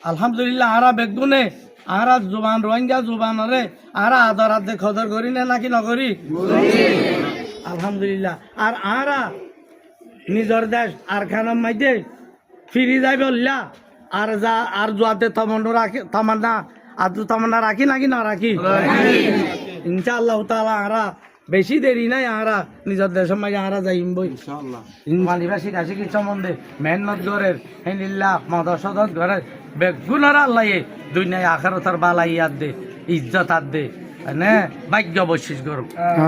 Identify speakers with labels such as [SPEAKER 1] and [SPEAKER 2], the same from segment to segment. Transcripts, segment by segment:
[SPEAKER 1] আলহামদুলিল্লাহ আরা বেগুনে আরা জুবান রোহিঙ্গা জুবানরে আরা আদর আদে খদর করি না নাকি নকরি আলহামদুলিল্লাহ আর আরা নিজর দেশ আর খানার মাঝে ফিরি যাই বললা আর যা আর জোয়াতে তমন্না রাখি তামান্না আর তামান্না রাখি নাকি না রাখি ইনশাআল্লাহ তাআলা আরা বেশি দেরি নাই আরা নিজের দেশের মাঝে আরা যাইম বই ইনশাআল্লাহ মালিবাসী কাশি সম্বন্ধে মেহনত গরের হেনিল্লাহ মদসদত গরের বেগুনার আল্লাহ দুনিয়ায় আখিরাতের বালাই আর দে ইজ্জত আর দে নে ভাগ্য বশিস গর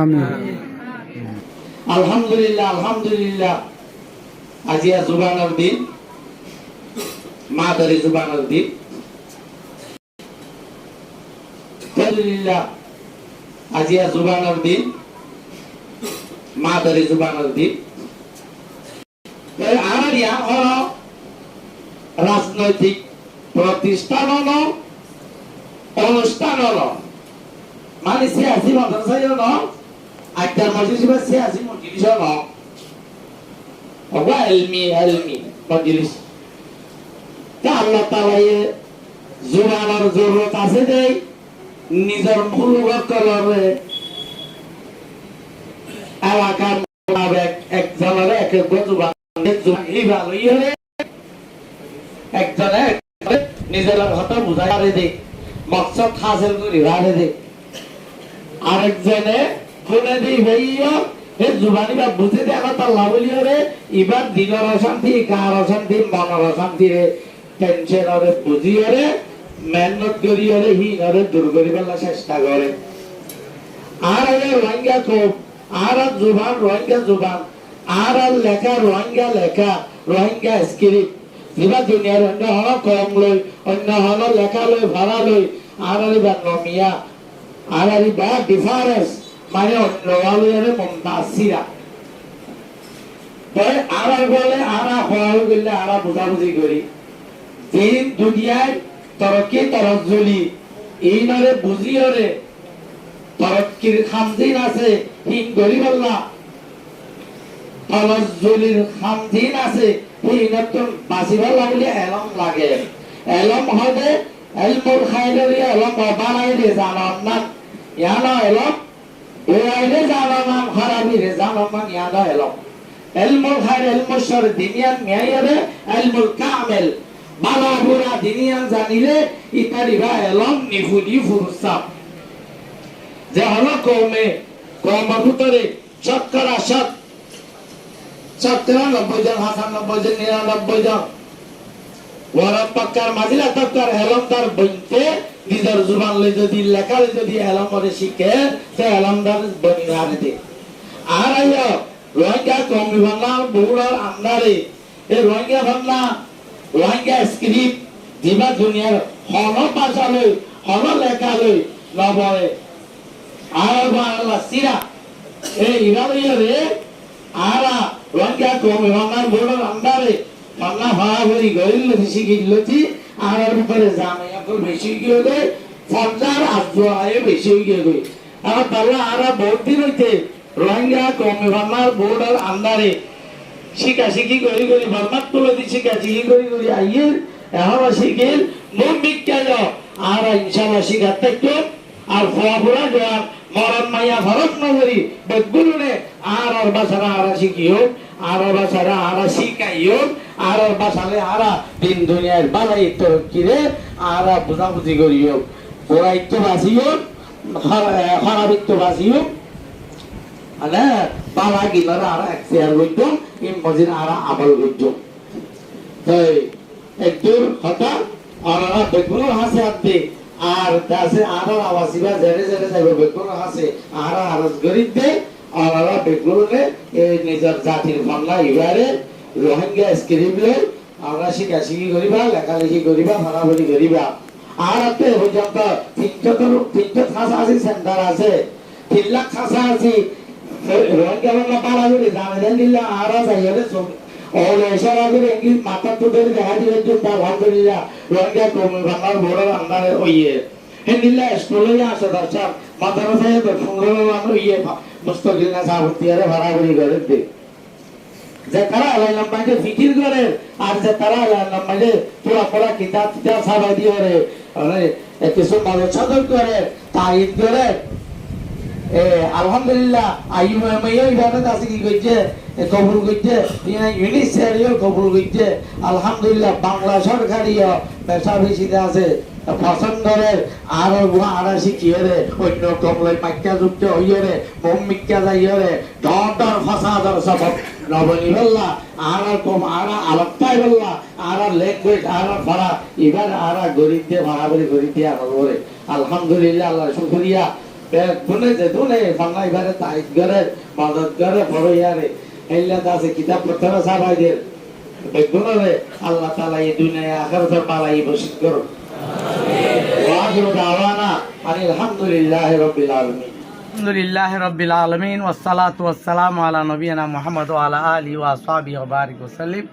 [SPEAKER 1] আমিন
[SPEAKER 2] আলহামদুলিল্লাহ আলহামদুলিল্লাহ আজিয়া জুবানের দিন মাদারি জুবানের দিন আলহামদুলিল্লাহ আজিয়া জুবানের দিন মাদারি জুবানের দিন আর ইয়া হল রাজনৈতিক প্রতিষ্ঠান হলো অনুষ্ঠান হলো মানে সিয়াসি মাদ্রাসায় হলো আক্তার মজলিস বা সিয়াসি মজলিস হলো علمي مجلس তা আল্লাহ তাআলা জুবানের জরুরত আছে দেই নিজের মুলুগত করে এলাকার মোতাবেক একজনের এক এক জুবান এই ভালো ইয়ে একজনে নিজের কথা বুঝাই পারে দে মকসদ হাসিল করি রাখে দে আরেকজনে বলে দিই ভাইয়া জুবানি বা বুঝে দেখা তাল্লা বলি রে এবার দিনের অশান্তি গার অশান্তি মনের অশান্তি রে টেনশন রে বুঝি রে মেহনত করি রে হিনরে দূর করি বেলা চেষ্টা করে আর রোহিঙ্গা খুব আর জুবান রোহিঙ্গা জুবান আর লেখা রোহিঙ্গা লেখা রোহিঙ্গা স্ক্রিপ্ট যেবা দুনিয়ার অন্য হল কম লই অন্য হল লেখা লই ভাড়া লই আর বা নমিয়া আর বা ডিফারেন্স মানে অন্যভাবে মন্তাসিরা তাই আরা বলে আরা হওয়া গেলে আরা বুঝাবুঝি করি দিন দুনিয়ায় তরক্কি তরজ্জলি এই নরে বুঝিয়রে তরক্কির খামদিন আছে হিন গরিব আল্লাহ তরজ্জলির খামদিন আছে হিনতন বাঁচিবার লাগলে এলম লাগে এলম হবে এলমুর খাইলে এলম বানাই রে জানাম না ইয়ানা এলম ওয়াইলে জানাম খারাপি রে জানাম ইয়ানা এলম এলমুল খাইর এলমুল শর দিনিয়ান মিয়াইরে এলমুল কামেল বালা বুরা দিনিয়ান জানিলে ইতারিবা এলম নিফুদি ফুরসা যে হলো কৌমের ভিতরে শতকরা 90 জন 95 জন 99 জন ওরা পাক্কার মাজিলা তক্কার এলম তার বইতে নিজের জুবান লই যদি লেখা লই যদি এলম করে শিখে সে এলমদার বনি হারে দে আর আইয়া রোহিঙ্গা কমি বাংলা বগুড়ার আন্দারে এই রোহিঙ্গা বাংলা রোহিঙ্গা স্ক্রিপ্ট দিবা দুনিয়ার হন ভাষা লই হন লেখা লই নবয়ে আর বাংলা সিরা এই ইরালিয়া রে আরা রোহিঙ্গা কমি বাংলা বগুড়ার আন্দারে বাংলা ভাড়াভরি গরিল শিখিলছি আর উপরে জামাইয়া বেশি গিয়ে ফর্দার আজোয়ায় বেশি গিয়ে গই আর তাহলে আরা বহুত দিন হইতে রোহিঙ্গা কমে বাংলার বোর্ডার আন্দারে শিখি করি বরমাত তুলে দি শিখি করি আইয়ে এখন শিখিল মন বিজ্ঞান আর ইনশাআল্লাহ শিখার থাকতো আর ফোয়াফুরা জোয়ার মরণ মাইয়া ফরক নগরী বেগুনে আর বাসারা আরা শিখিও আর বাসারা আরা শিখাইও আর বাসালে আরা দিন দুনিয়ার বালাই তরক্কিরে আরা বুঝাবুঝি করিও ওরাইত্য বাসিও খারাপিত্য বাসিও আলে বালা গিলার আরা এক্সিয়ার হইতো ইম মজির আরা আমল হইতো তাই একদূর হঠাৎ আর বেগুন হাসে আদে আর দাসে আরা আওয়াসিবা জেরে যাইব বেগুন হাসে আরা আরজ গরিব দে আর আরা বেগুনে এই নিজের জাতির বাংলা ইবারে রোহিঙ্গা স্ক্রিপ্টলে আমরা শিখি করিবা লেখালেখি করিবা ভাড়াভরি করিবা আর আপনি পর্যন্ত 300 খাসা আছে সেন্টার আছে 3 লাখ খাসা আছে রোহিঙ্গা বাংলা পাড়াগুলি জানেন দিল্লা আর যাইলে সব ওলে ইশারা করে ইংলিশ মাথা তো ধরে দেখা দিলে তো আলহামদুলিল্লাহ রোহিঙ্গা কম বাংলার বড় আন্দারে ওইয়ে হেনিল্লা স্কুলে আসে দর্শক মাদ্রাসায় তো 15 মান ওইয়ে মুস্তাকিল না সাহতিয়ারে ভাড়াভরি করে দে যে তারা আলাইলাম মাঝে ফিকির করে আর যে তারা আলাইলাম মাঝে পুরা পুরা কিতাব কিতাব সাবাই দিয়ে করে কিছু মনোসাধন করে তাইদ করে আলহামদুলিল্লাহ আইমাইয়া ইবাদত আছে কি কইছে কবুল কইছে ইউনিসেরিও কবুল কইছে আলহামদুলিল্লাহ বাংলা সরকারিও পেশা বেশিতে আছে পছন্দের আর আরা শিখিয়ে অন্য কমলাই মাইকা যুক্ত হইরে মোম মিক্কা যাইরে ডর ফাসাদর সব নবনী বললা আর কম আরা আলাপাই বললা আর ল্যাঙ্গুয়েজ আর ভাড়া এবার আরা গরিব দিয়ে ভাড়া করে গরিব দিয়ে আনরে আলহামদুলিল্লাহ আল্লাহ শুকরিয়া গুনে যে দুনে বাংলা এবারে তাইদ করে মদত করে বড় ইয়ারে এল্লা দাসে কিতাব পত্র সাবাইদের বেগুনরে আল্লাহ তাআলা এই দুনিয়া আখিরাতের পালাই বসিত করুন ওয়াখিরু দাওয়ানা আলহামদুলিল্লাহি রাব্বিল আলামিন
[SPEAKER 1] আলহামদুলিল্লাহি রাব্বিল আলামিন ওয়াসসালাতু ওয়াসসালামু আলা নবিয়িনা মুহাম্মদ ওয়া আলা আলিহি ওয়া আসহাবিহি ওয়া বারিক ওয়া সাল্লিম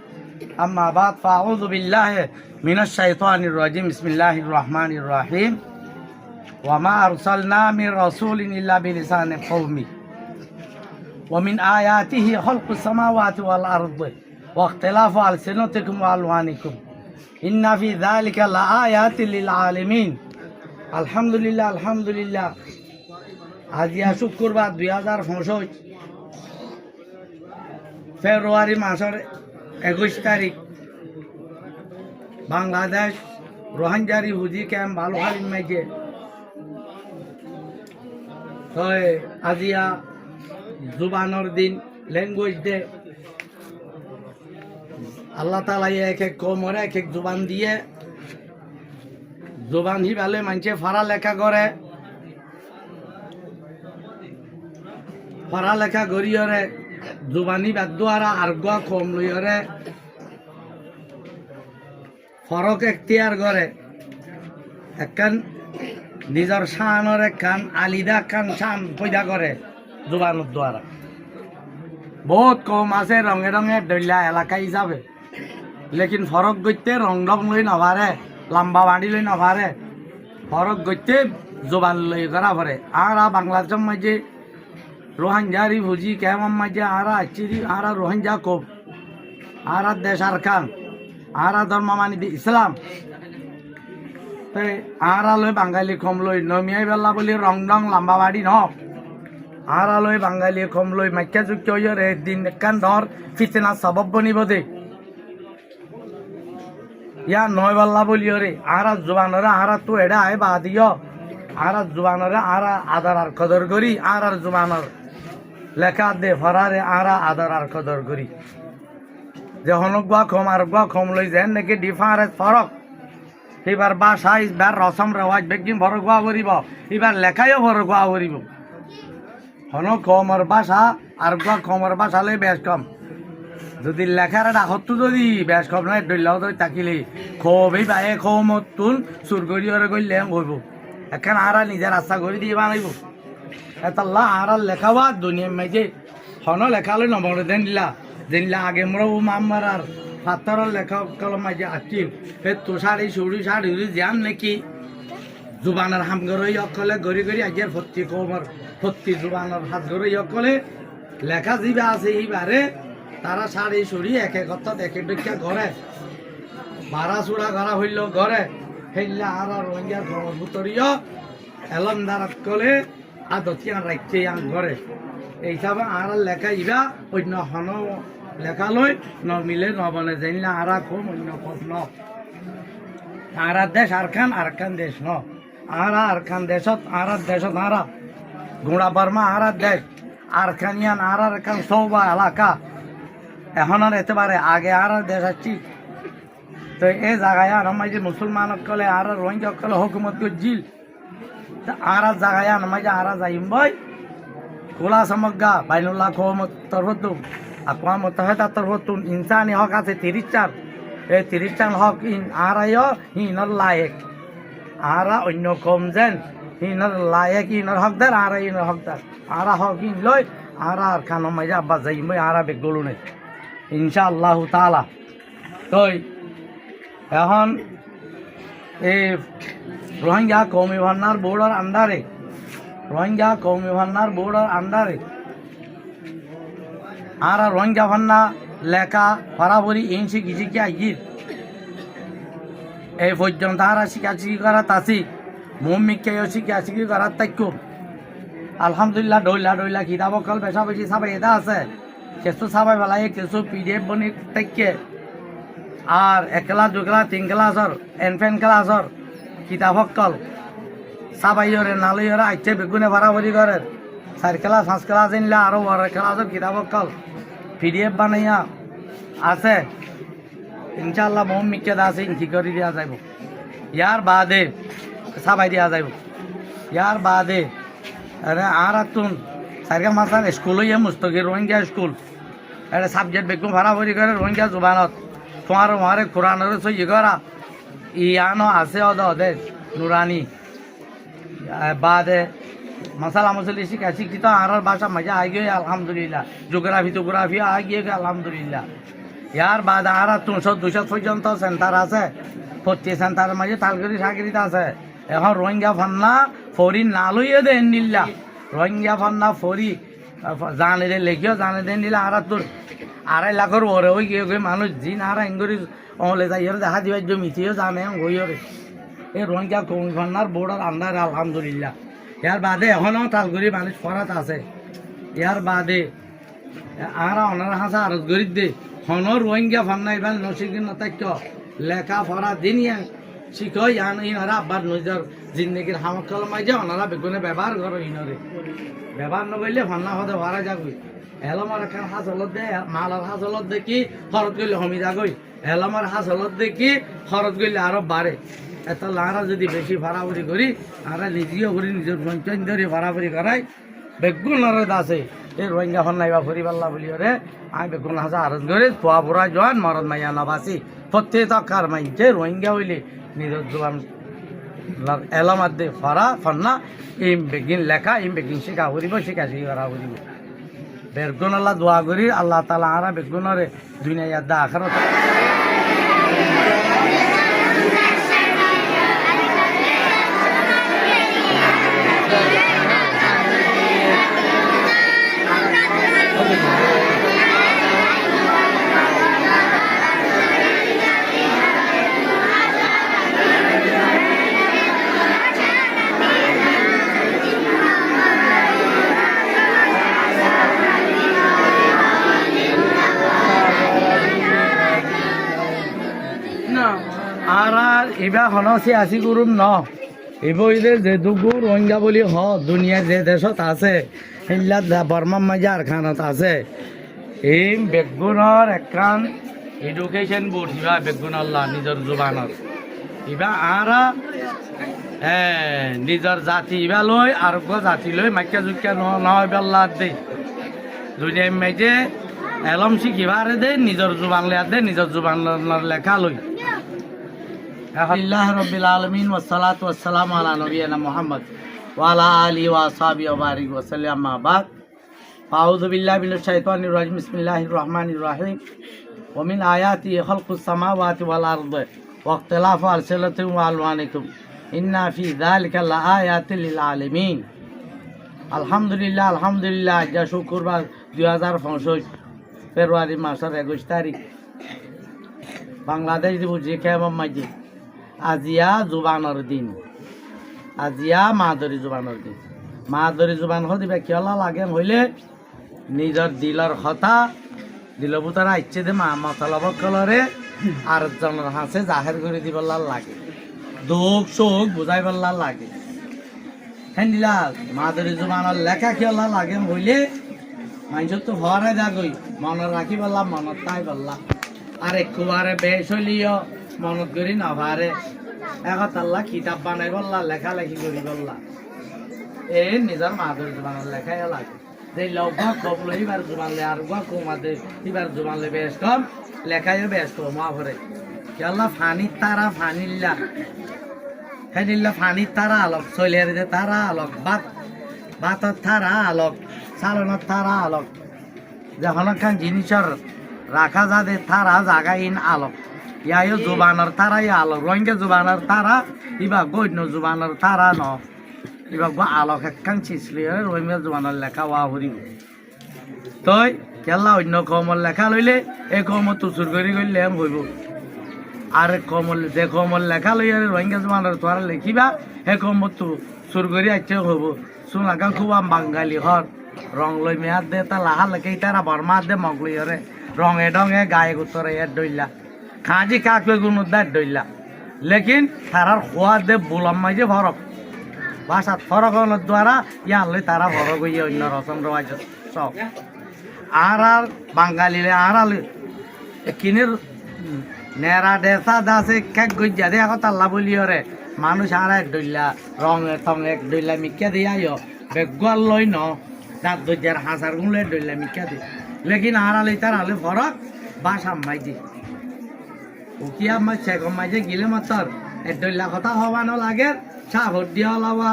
[SPEAKER 1] আম্মা বাদ ফাআউযু বিল্লাহি মিনাশ শাইতানির রাজিম বিসমিল্লাহির রহমানির রহিম ওয়া মা আরসালনা মির রাসূলিন ইল্লা বিলিসানি কওমি ওয়া মিন আয়াতিহি খালকুস সামাওয়াতি ওয়াল আরদি ওয়া ইখতিলাফু আলসিনাতিকুম ওয়া আলওয়ানিকুম ইন্না ফি যালিকা লাআয়াতিল লিল আলামিন আলহামদুলিল্লাহ আলহামদুলিল্লাহ আজিয়া শুক্রবার 2065 ফেব্রুয়ারি মাসের 21 তারিখ বাংলাদেশ রোহিঙ্গারি হুজি ক্যাম্প বালুখালীর মাঝে তো আজিয়া জুবানোর দিন ল্যাঙ্গুয়েজ ডে আল্লাহ তাআলা এক এক কমরে এক এক জুবান দিয়ে জুবান হিবালে মানুষে ফাড়া লেখা করে পড়ালেখা করিয়রে জুবানি বাদ দ্বারা আর্গ কম লইয়রে ফরক এখতিয়ার করে একখান নিজের শানৰ একখান আলিদা একখান শান পয়দা করে জুবানোর দ্বারা বহুত কম আছে রঙে রঙে দৈলা এলাকা হিসাবে লেকিন ফরক গইতে রং রং লই নভারে লম্বা বাড়ি লই নভারে ফরক গইতে জুবান লই করা পরে আর বাংলাদেশের মাঝে রোহিঙ্গারি ভুজি কেমন মাঝে আরা চিরি আরা রোহিঙ্গা কোপ আরা দেশ আরকান আরা ধর্ম মানি ইসলাম আরা লই বাঙালি কম লই নমিয়াই বেলা বলি রং রং লম্বা বাড়ি ন আরা লই বাঙালি কম লই মাইকা যুক্ত হইরে দিন একান ধর ফিতনা সবব বনিব দে ইয়া নয় বেলা বলি রে আরা জুবানরে আরা তো এডা আয় বা দিও আরা জুবানরে আরা আদার আর কদর করি আর জুবানর লেখা দে ফরারে আরা আদর আর কদর করি যে হনগুয়া কম আর গুয়া কম লই যেন নাকি ডিফারেন্স ফরক এবার বাসা এবার রসম রেওয়াজ বেগিন ভর গুয়া করিব এবার লেখাইও ভর গুয়া করিব হন কমর বাসা আর গুয়া কমর বাসা লই বেশ কম যদি লেখার ডাকতো যদি বেশ কম নয় দৈলাও তো তাকিলে খুবই বায়ে কমত তুল চুর করি গইলে হইব এখন আরা নিজের আশা করে দিয়ে বানাইব এতাল্লা আর লেখাবা দুনিয়ার মাঝে হন লেখালে নবরে দিনলা আগে মোর মাম্মার আর পাথর লেখক কলম মাঝে আছিল ফের তুষারি সুড়ি সাড়ি যান নাকি জুবানের হাম গরই অকলে গড়ি গড়ি আগের ভর্তি কমর ভর্তি জুবানের হাত গরই অকলে লেখা যিবা আছে এইবারে তারা সাড়ি সুড়ি এক এক অর্থাৎ এক একটা ঘরে ভাড়া চূড়া করা হইল ঘরে সেইলা আর রোহিঙ্গার ঘরভূতরীয় এলম দাঁড়াত কলে আদতি আর রাখছে আন ঘরে এই হিসাবে আর লেখা ইবা অন্য হন লেখা লই নমিলে নবনে জানিলে আর কম অন্য কম ন আর দেশ আরখান দেশ ন আরখান দেশত আর গুড়া বর্মা আর দেশ আরখানিয়ান আর আরখান সৌবা এলাকা এখন আর এতেবারে আগে আর দেশ আসছি তো এই জায়গায় আর মাঝে মুসলমান কলে আর রোহিঙ্গা কলে হুকুমত গজিল আর জায়গায় মাঝে আর যাইম বই খোলা সমগ্রা বাইনুল্লাহ কৌমত তরফতুম আকওয়াম মুত্তাহিদা তরফতুম ইনসানি হক আছে 30 এই 30 হক ইন আরায় হিনর লায়েক আরা অন্য কম যেন হিনর লায়েক ইনর হকদার আর ইনর হকদার আরা হক ইন লই আর খানো মাঝে আব্বা যাইম বই আর বেগলু নেই ইনশাআল্লাহ তাআলা তই এখন এই রোহিঙ্গা কৌমি ভান্নার বোর্ডের আন্ডারে রোহিঙ্গা কৌমি ভান্নার বোর্ডের আন্ডারে আর রোহিঙ্গা ভান্না লেখা বরাবরই ইন শিখি শিখি আইগির এই পর্যন্ত আর শিখাশিখি করাত আছি মম্মিকেও শিখাশিখি করার তাইকুম আলহামদুলিল্লাহ ডইলা কিতাব কল বেশা বেশি সাবাই এটা আছে কিছু সাবাই বেলায় কিছু পিডিএফ বনি তাইকে আর 1 ক্লাস 2 ক্লাস 3 ক্লাসর এনফেন ক্লাসর কিতাব কল সাবাইরে নালইরে আইছে বেগুনে বাড়াবাড়ি করে 4 ক্লাস 5 ক্লাস ইনলে আরো বড় ক্লাসর কিতাব কল পিডিএফ বানাইয়া আছে ইনশাআল্লাহ মম্মিকে দাসে কি করে দিয়া যাইব ইয়ার বাদে সাবাই দিয়া যাইব ইয়ার বাদে আরে আর তুন সারগা মাসান স্কুল ইয়ে মুস্তকির রোহিঙ্গা স্কুল এটা সাবজেক্ট বেগুন বাড়াবাড়ি করে রোহিঙ্গা জুবানত তোমার মারে কোরআনের সই করা ইয়ানো আছে ওদের নুরানি বাদে মশালা মশলি শিখা শিক্ষিত আর ভাষা মজা আই গিয়ে আলহামদুলিল্লাহ জিওগ্রাফি আই গিয়ে আলহামদুলিল্লাহ ইয়ার বাদ আর 300-200 পর্যন্ত সেন্টার আছে প্রতি সেন্টারের মাঝে তালগরি সাগরিত আছে এখন রোহিঙ্গা ফান্না ফরি না লইয়ে দেন নিল্লা রোহিঙ্গা ফান্না ফরি জানে দে লেখিও জানে দেন নিলা আর তোর 2.5 লাখের ওরে ওই গিয়ে মানুষ জিন আর এঙ্গরি অমলে যাই দেখা দিবার জমিতেও জানে গইরে এই রোহিঙ্গা কমিশনার বোর্ডের আন্ডার আলহামদুলিল্লাহ ইয়ার বাদে এখনও তালগরি মানুষ ফরাত আছে ইয়ার বাদে আর অনার হাসা আরজ গরিব দে হন রোহিঙ্গা ফান্না এবার নসিকিন নতাক্য লেখা ফরা দিনিয়া শিখই আন ইনারা আব্বার নজর জিন্দগির হামকল মাঝে ওনারা বেগুনে ব্যবহার করো ইনরে ব্যবহার নগইলে ফান্না হতে ভাড়া যাগই এলমার এখন হাসলত দে মালার হাসলত দেখি খরচ গইলে হমি যাগই এলমার হাসলত দেখি খরচ গইলে আরো বাড়ে এত লারা যদি বেশি ভাড়াবাড়ি করি আমরা নিজেও করি নিজের পঞ্চায়েত ধরে ভাড়াবাড়ি করাই বেগুনের আছে এই রোহিঙ্গা ফান্নাইবা ফরিবাল্লা বলি রে আমি বেগুন হাসা আরজ করে পোয়া পোড়া জোয়ান মরদ মাইয়া নবাসি প্রত্যেক কার মাইছে রোহিঙ্গা হইলে নিজের জোয়ান এলামাত দে ফরা ফান্না ইম বেগিন লেখা ইম বেগিন শিখা করিব শিখি করা করিব বেগুন আল্লাহ দোয়া করি আল্লাহ তালা আরা বেগুনরে দুনিয়া দা আখরত আর এবার হনসি আসি করুন ন এবার যে দুগু রোহিঙ্গা বলি হ দুনিয়ার যে দেশত আছে সেইলা বর্মার মাঝে আর খানত আছে এই বেগুনের একখান এডুকেশন বোর্ড ইবা বেগুন আল্লাহ নিজের জুবানত ইবা আর নিজের জাতি ইবা লই আর জাতি লই মাইকা জুকিয়া নহয় বেল্লা দে দুনিয়ার মাঝে এলম শিখিবারে দে নিজের জুবান লেয়া দে নিজের জুবানের লেখা লই আলহামদুলিল্লাহ রাব্বিল আলামিন ওয়াসসালাতু ওয়াসসালামু আলা নবিয়িনা মুহাম্মদ ওয়া আলা আলিহি ওয়া আসহাবিহি ওয়া বারিক ওয়া সাল্লাম আম্মা বাদ আউযু বিল্লাহি মিনাশ শাইতানির রাজিম বিসমিল্লাহির রহমানির রহিম ওয়া মিন আয়াতি খালকুস সামাওয়াতি ওয়াল আরদি ওয়া ইখতিলাফু আলসিনাতিকুম ওয়া আলওয়ানিকুম ইন্না ফি যালিকা লাআয়াতিল লিল আলামিন আলহামদুলিল্লাহ যা শুক্রবার 2065 ফেব্রুয়ারি মাসের 21 তারিখ বাংলাদেশ বুঝি খেয়াম মাঝে আজিয়া জুবানের দিন আজিয়া মাদরি জুবানের দিন মাদরি জুবান দিবে কেলা লাগে হইলে নিজের দিলর কথা দিল বুতারা ইচ্ছে দে মা মশলা বকলরে আর জনের হাসে জাহের করে দিবলার লাগে দুঃখ সুখ বুঝাই বললার লাগে হ্যাঁ দিলা মাদরি জুবানের লেখা কেলা লাগে হইলে মানুষ তো হরে যাগই মনত রাখি বললাম মনত তাই বললাম আর একবারে বেশ হইলিও মনত করি না ভারে এখন আল্লাহ কিতাব বানাই বললা লেখালেখি করি বললা এ নিজের মাদুর জুবানের লেখাই লাগে যে লগ্ন কম লই এবার জুবানলে আর গুয়া কমাতে এবার জুবানলে বেশ কম লেখাইও বেশ কম ভরে আল্লাহ ফানির তারা ফানিল্লা ফেনিল্লা ফানির তারা আলোক চলের যে তারা আলোক বাতর তারা আলোক চালনের তারা আলোক যখন খান জিনিসের রাখা যাতে তারা জাগাইন আলোক ইয়াও জুবানের তারাই আলোক রোহিঙ্গা জুবানের তারা ইবা গৈন্য জুবানের তারা ন ইবা আলোক একখান ছিসলি রোহিঙ্গা জুবানের লেখা ওয়া হরিব তই কেলা অন্য কমল লেখা লইলে এই কমল তুচুর করি করলে এম হইব আর কমল যে কমল লেখা লই আর রোহিঙ্গা জমানের তোরা লেখিবা সেই কমল তো চুর করি আইতে হইব সোনাকা খুব বাঙালি হর রং লই মেয়াদ দে তা লাহা লেখে তারা বর্মা দে মগলি হরে রঙে ডঙে গায়ে গুতরে এর ডইলা খাঁজি কাক লই গুণ উদ্দার ডইলা লেকিন তারার খোয়া দে বুলাম মাঝে ফরক ভাষাত ফরক হওয়ার দ্বারা ইয়ালে তারা ফরক হইয়া অন্য রসম রওয়াজ সব আর বাঙালিলে আর কিনের নেরা দেশা দাসে কেক গজ্জা দে এখন তাল্লা বলিয়রে মানুষ আর এক ডইলা রঙে থঙে এক ডইলা মিক্কা দিয়ে আইয় বেগুয়াল লই ন দাঁত দজ্জার হাসার গুলে ডইলা মিক্কা দি লেকিন আর আলে তার আলে ফরক বাসা মাই দি উকিয়া মাই চেকম মাই যে গিলে মাত্র এক ডইলা কথা হওয়ানো লাগে চা ভোট দিয়া হলাবা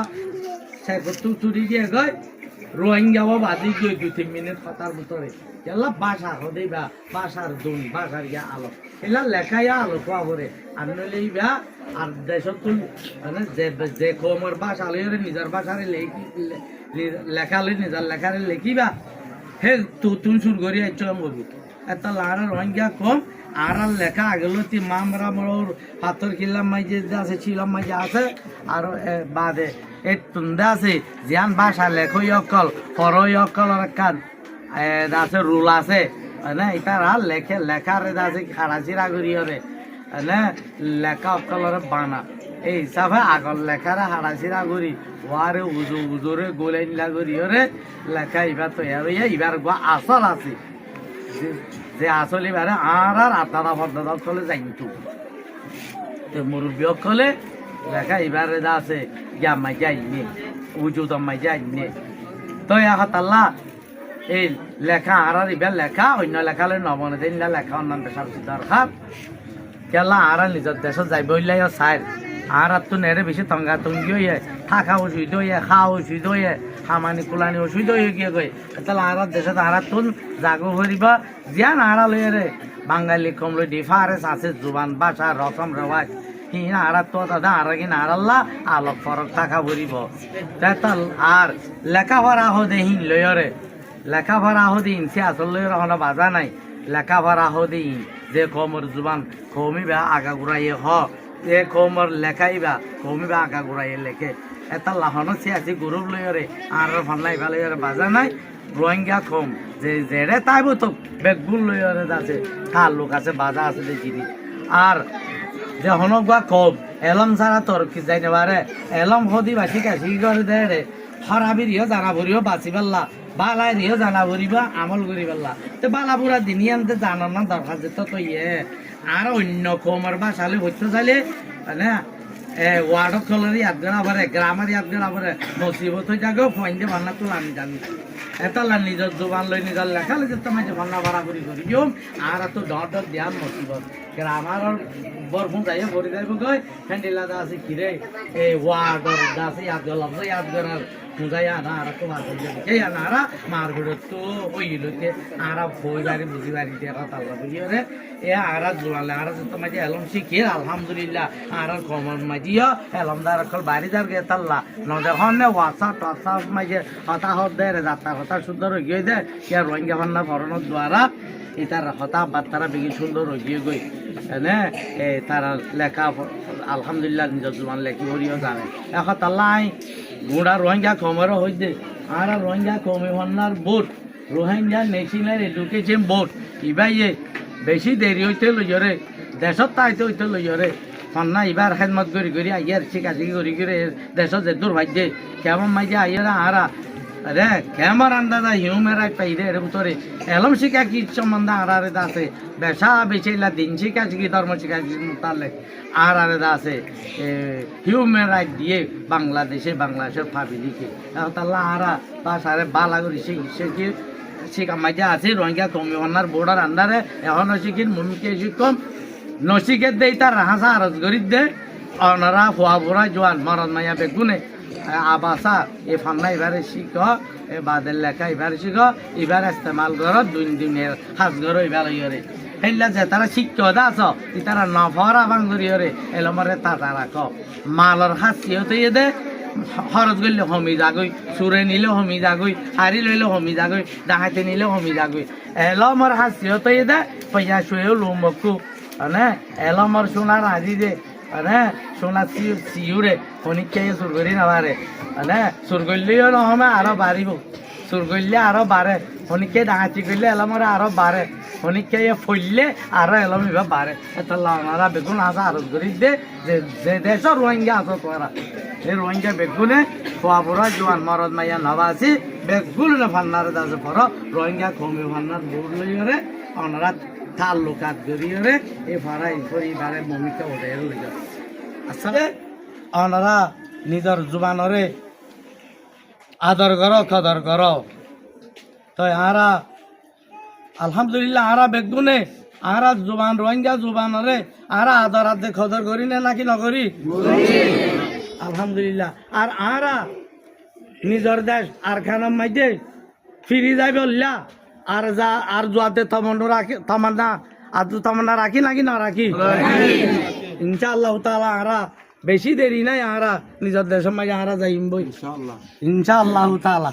[SPEAKER 1] চেকত তুতুরি দিয়ে গই রোহিঙ্গাও বাজি গিয়ে 2-3 মিনিট কথার ভিতরে এলা বাসা হদেই বা বাসার দুন বাসার ইয়া আলো এলা লেখাইয়া আলো পাবরে আর নইলে ইবা আর দেশ তুল মানে যে কমর বাসা লইরে নিজের বাসারে লেখা লই নিজের লেখারে লেখিবা হে তুন শুরু করি আইছো আমগো এত লারা রোহিঙ্গা কম আর লেখা আগেলো তি মামরা মোর পাথর কিলাম মাইজে আছে ছিলাম মাইজে আছে আর বাদে এই তুন্দা আছে জিয়ান ভাষা লেখই অকল হরই অকল কান আছে রুল আছে না ইতারা লেখে লেখার আছে খারাচিরা করিয়রে না লেখা অকলরে বানা এই হিসাবে আগল লেখারে হারাচিরা করি ওয়ারে উজুরে গোলাই নিলা করিয়রে লেখা ইবার তৈরি ইবার গোয়া আসল আছে যে আসল এবারে আর আতারা ভদ্রতা চলে যাইতো তো মুরব্বী অকলে লেখা এবারে আছে মাই যাইনি উজু দমাই যাইনি তো এখন তাল্লা এই লেখা আর এবার লেখা অন্য লেখালে নবনে দিন লেখা অন্য পেশার দরকার কেলা আর নিজের দেশত যাইব হইলে চাই আর তো নেড়ে বেশি তঙ্গা তঙ্গি হয়ে থাকা অসুবিধা হয়ে খাওয়া অসুবিধা হয়ে খামানি কুলানি অসুবিধা হয়ে গিয়ে গই তাহলে আর দেশত আর তুন জাগো করিবা জিয়ান আর লইরে বাঙালি কমলো ডিফারেন্স আছে জুবান ভাষা রসম রেওয়াজ হিন আর তো দাদা আর কি নারাল্লা আলোক ফরক থাকা ভরিব তাল আর লেখাপড়া হদে হিন লইরে লেখাপড়া হদে ইনসে আসল লইর হলো বাজা নাই লেখাপড়া হদে যে কমর জুবান কমিবা আগা ঘুরাইয়ে হ এ কমর লেখাইবা কমিবা আগা ঘুরাইয়ে লেখে এটা লাহনো সিয়াসি গ্রুপ লইরে আর ভান্নাই ভালো বাজা নাই রোহিঙ্গা কম যে জেরে তাইব তো বেগুন লইরে আছে কার লোক আছে বাজা আছে দেখিনি আর যে হনকা কম এলম ছাড়া তোর কি যাই নেবারে এলম হদি বাসি কাশি করে দেয় রে হরাবিরিও জানা ভরিও বাঁচি পাল্লা বালাই রিও জানা ভরিবা আমল করি পাল্লা তো বালাপুরা দিনই আনতে জানার না দরকার যেত তো ইয়ে আর অন্য কমর বা সালে হইতে চাইলে মানে ওয়ার্ড কলের ইয়াদগার আবার গ্রামের ইয়াদগার আবার নসিবত হয়ে যাগো ফয়েন্টে বান্না তো আমি জানি এতালা নিজের জোবান লই নিজের লেখা লই তোমার যে বান্না বাড়া করি করিম আর তো ডট ডট দিয়াম নসিবত গ্রামার বরফুন যাইয়া ভরি যাইব গই হ্যান্ডেলা দা আছে কিরে এই ওয়ার্ডর দা আছে ইয়াদগার লফজ ইয়াদগার আর মুজাইয়া না আর তো বাদ দিয়ে কে না আর মার ভিড় তো ওইলকে আর ফই বাড়ি বুঝি বাড়ি দিয়ে কথা বলিরে এ আর জোয়ালে আর তোমার যে এলম শিখে আলহামদুলিল্লাহ আর কমন মাজিয়া এলমদার কল বাড়ি যার গে তাল্লা নদে হনে ওয়াটসঅ্যাপ মাঝে হতা হত দে যাত্রা কথা সুন্দর হয়ে গিয়ে দে কে রোহিঙ্গা ভান্না ভরণের দ্বারা এটার হতা বার্তারা বেশি সুন্দর হয়ে গিয়ে গই এনে তারা লেখা আলহামদুলিল্লাহ নিজের জোয়ান লেখি ভরিও জানে এখন তাল্লা গুড়া রোহিঙ্গা কমেরও হইতে আর রোহিঙ্গা কমে ভান্নার board Rohingya national education board ইবাইয়ে বেশি দেরি হইতে লইরে দেশত তাইতে হইতে লইরে সন্না এবার খেদমত করি করি আইয়ার শিকাশি করি করে দেশত যে দুর্ভাগ্যে কেমন মাইজে আইয়ারা আরা আরে কেমন আন্দাজা হিউম্যান রাইট পাই রে ভিতরে এলম শিকা কি সম্বন্ধে আর আরে আছে বেশা বেশিলা দিন শিকা শিখি ধর্ম শিকা তাহলে আর আরে আছে হিউম্যান রাইট দিয়ে বাংলাদেশের ফাবি লিখে তাহলে আরা বাসারে বালা করি শিখি শিখা মাইজে আছে রোহিঙ্গা কমিশনার বোর্ডার আন্ডারে এখন শিখির মুমিকে শিক্ষম নসিকে দেই তার হাসা আরজ গরিব দে অনারা হওয়া ভরা জোয়ান মরদ মাইয়া বেগুনে আবাসা এ ফান্না এবারে শিখ এ বাদের লেখা এবারে শিখ এবার ইস্তেমাল কর দিনের হাজ ঘর এবার ইয়ে হেলা যে তারা শিক্ষা আছ তারা নফরা বাঙ্গুরি এলমরে তারা ক মালর হাসি হতে দে খরচ করলে হমি যাগৈ, চোৰে নিলেও হমি যাগৈ, হাৰি লইলেও হমি যাগৈ, ডাহাতে নিলেও হমি যাগৈ। এলমৰ হাসিয়ত দে পইয়া শুয়েও লোমকু মানে এলমৰ সোনার হাজি দে মানে সোনা সিউরে হনিকে চুর করি নামারে মানে চুর করলেও নহমে আরো বাড়িব, চুর করলে আরো বাড়ে, হনিকে ডাহাতি করলে এলমরে আরো বাড়ে, হনিকে ফইলে আরো এলম এবার বাড়ে। এটা লাঙারা বেগুন আসা আরজ করি দে যে দেশ রোহিঙ্গা আসো তোরা এই রোহিঙ্গা বেগুনে খোয়া পড়া জোয়ান মরদ মাইয়া নবাসি বেগুন ফান্নারে দাসে পর রোহিঙ্গা কমে ফান্নার বোর্ড লইরে ওনারা তাল্লুকাত করিয়ে এই ভাড়া পরিবারের ভূমিকা ওদের লইয়া আসলে ওনারা নিজের জুবানরে আদর করো কদর করো। তো আরা আলহামদুলিল্লাহ আরা বেগুনে আরা জুবান রোহিঙ্গা জুবানরে আরা আদর আদে কদর করি না নাকি নকরি? আলহামদুলিল্লাহ। আর আরা নিজের দেশ আর খানার মাঝে ফিরি যাই বললা আর যা আর জোয়াতে তমন্না রাখি তামান্না আর তামান্না রাখি নাকি না রাখি? ইনশাআল্লাহ তাআলা আরা বেশি দেরি নাই আরা নিজের দেশের মাঝে আরা যাইম বই ইনশাআল্লাহ তাআলা।